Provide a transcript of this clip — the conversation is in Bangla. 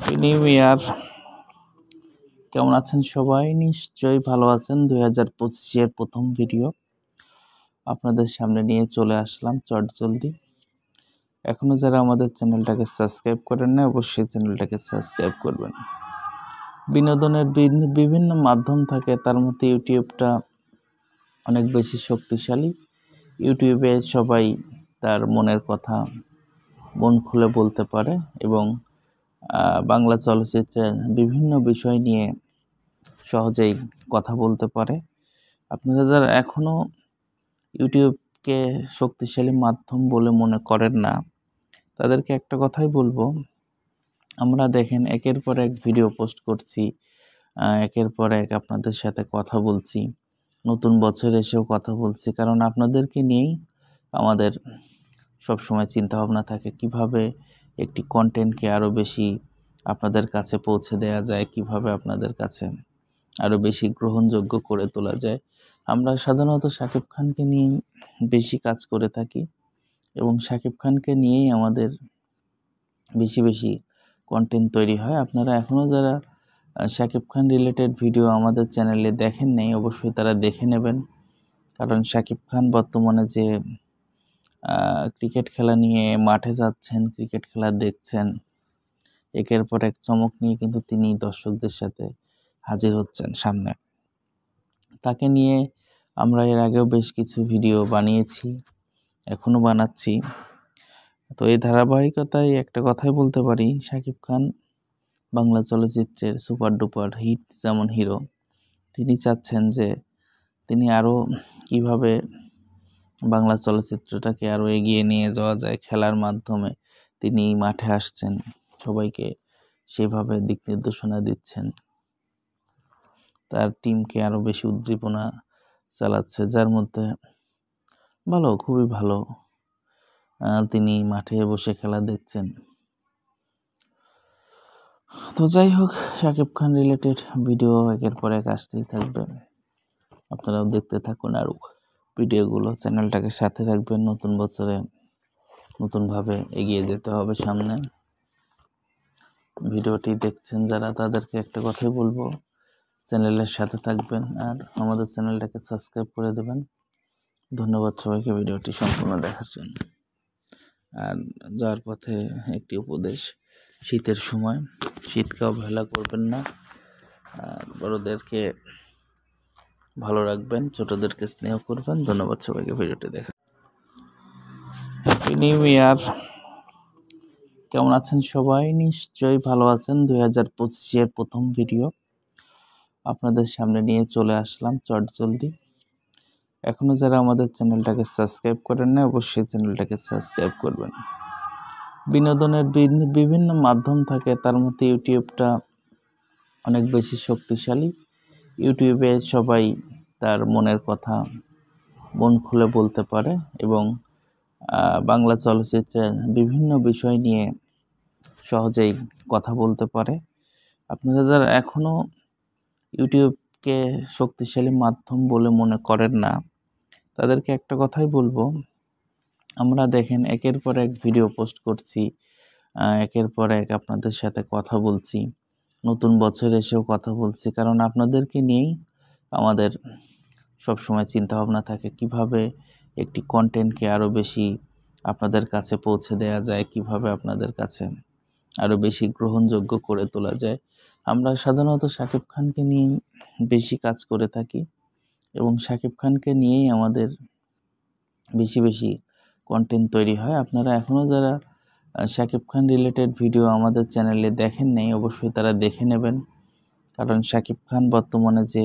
Happy new year. কেমন আছেন সবাই? নিশ্চয়ই ভালো আছেন। 2025-এর প্রথম ভিডিও আপনাদের সামনে নিয়ে চলে আসলাম চটজলদি। এখনো যারা আমাদের চ্যানেলটাকে সাবস্ক্রাইব করেন না, অবশ্যই চ্যানেলটাকে সাবস্ক্রাইব করবেন। বিনোদনের বিভিন্ন মাধ্যম থাকে, তার মধ্যে ইউটিউবটা অনেক বেশি শক্তিশালী। ইউটিউবে সবাই তার মনের কথা মন খুলে বলতে পারে এবং বাংলা চলচ্চিত্রে বিভিন্ন বিষয় নিয়ে সহজেই কথা বলতে পারে। আপনারা যারা এখনও ইউটিউবকে শক্তিশালী মাধ্যম বলে মনে করেন না, তাদেরকে একটা কথাই বলবো, আমরা দেখেন একের পর এক ভিডিও পোস্ট করছি, একের পর এক আপনাদের সাথে কথা বলছি, নতুন বছর এসেও কথা বলছি, কারণ আপনাদেরকে নিয়েই আমাদের সবসময় চিন্তাভাবনা থাকে কিভাবে একটি কন্টেন্টকে আরও বেশি আপনাদের কাছে পৌঁছে দেওয়া যায়, কিভাবে আপনাদের কাছে আরও বেশি গ্রহণযোগ্য করে তোলা যায়। আমরা সাধারণত শাকিব খানকে নিয়েই বেশি কাজ করে থাকি এবং শাকিব খানকে নিয়েই আমাদের বেশি বেশি কন্টেন্ট তৈরি হয়। আপনারা এখনও যারা শাকিব খান রিলেটেড ভিডিও আমাদের চ্যানেলে দেখেন নাই, অবশ্যই তারা দেখে নেবেন, কারণ শাকিব খান বর্তমানে যে ক্রিকেট খেলা নিয়ে মাঠে যাচ্ছেন, ক্রিকেট খেলা দেখছেন, একের পর এক চমক নিয়ে কিন্তু তিনি দর্শকদের সাথে হাজির হচ্ছেন সামনে। তাকে নিয়ে আমরা এর আগেও বেশ কিছু ভিডিও বানিয়েছি, এখনও বানাচ্ছি। তো এই ধারাবাহিকতায় একটা কথাই বলতে পারি, শাকিব খান বাংলা চলচ্চিত্রের সুপার ডুপার হিট যেমন হিরো, তিনি চাচ্ছেন যে তিনি আরও কিভাবে বাংলা চলচ্চিত্রটাকে আরও এগিয়ে নিয়ে যাওয়া যায় খেলার মাধ্যমে। তিনি মাঠে আসছেন, সবাইকে সেভাবে দিক নির্দেশনা দিচ্ছেন, তার টিমকে আরও বেশি উদ্দীপনা চালাচ্ছে, যার মধ্যে ভালো, খুবই ভালো তিনি মাঠে বসে খেলা দেখছেন। তো যাই হোক, শাকিব খান রিলেটেড ভিডিও একের পর এক আসতেই থাকবে, আপনারাও দেখতে থাকুন আর ভিডিওগুলো। চ্যানেলটাকে সাথে রাখবেন, নতুন বছরে নতুনভাবে এগিয়ে যেতে হবে সামনে। ভিডিওটি দেখছেন যারা, তাদেরকে একটা কথাই বলবো, চ্যানেলের সাথে থাকবেন আর আমাদের চ্যানেলটাকে সাবস্ক্রাইব করে দেবেন। ধন্যবাদ সবাইকে ভিডিওটি সম্পূর্ণ দেখার জন্য। আর যাওয়ার পথে একটি উপদেশ, শীতের সময় শীতকে অবহেলা করবেন না, আর বড়দেরকে ভালো রাখবেন, ছোটদেরকে স্নেহ করবেন। ধন্যবাদ সবাইকে ভিডিওটি দেখা। Happy new year. কেমন আছেন সবাই? নিশ্চয়ই ভালো আছেন। 2025-এর প্রথম ভিডিও আপনাদের সামনে নিয়ে চলে আসলাম চটজলদি। এখনো যারা আমাদের চ্যানেলটাকে সাবস্ক্রাইব করেন না, অবশ্যই চ্যানেলটাকে সাবস্ক্রাইব করবেন। বিনোদনের বিভিন্ন মাধ্যম থাকে, তার মধ্যে ইউটিউবটা অনেক বেশি শক্তিশালী। ইউটিউবে সবাই তার মনের কথা মন খুলে বলতে পারে এবং বাংলা চলচ্চিত্রে বিভিন্ন বিষয় নিয়ে সহজেই কথা বলতে পারে। আপনারা যারা এখনও ইউটিউবকে শক্তিশালী মাধ্যম বলে মনে করেন না, তাদেরকে একটা কথাই বলবো, আমরা দেখেন একের পর এক ভিডিও পোস্ট করছি, একের পর এক আপনাদের সাথে কথা বলছি, নতুন বছর এসেও কথা বলছি, কারণ আপনাদেরকে নিয়েই আমাদের সবসময় চিন্তাভাবনা থাকে কিভাবে একটি কন্টেন্টকে আরও বেশি আপনাদের কাছে পৌঁছে দেওয়া যায়, কিভাবে আপনাদের কাছে আরও বেশি গ্রহণযোগ্য করে তোলা যায়। আমরা সাধারণত শাকিব খানকে নিয়েই বেশি কাজ করে থাকি এবং শাকিব খানকে নিয়েই আমাদের বেশি বেশি কন্টেন্ট তৈরি হয়। আপনারা এখনও যারা শাকিব খান রিলেটেড ভিডিও আমাদের চ্যানেলে দেখেন নাই, অবশ্যই তারা দেখে নেবেন, কারণ শাকিব খান বর্তমানে যে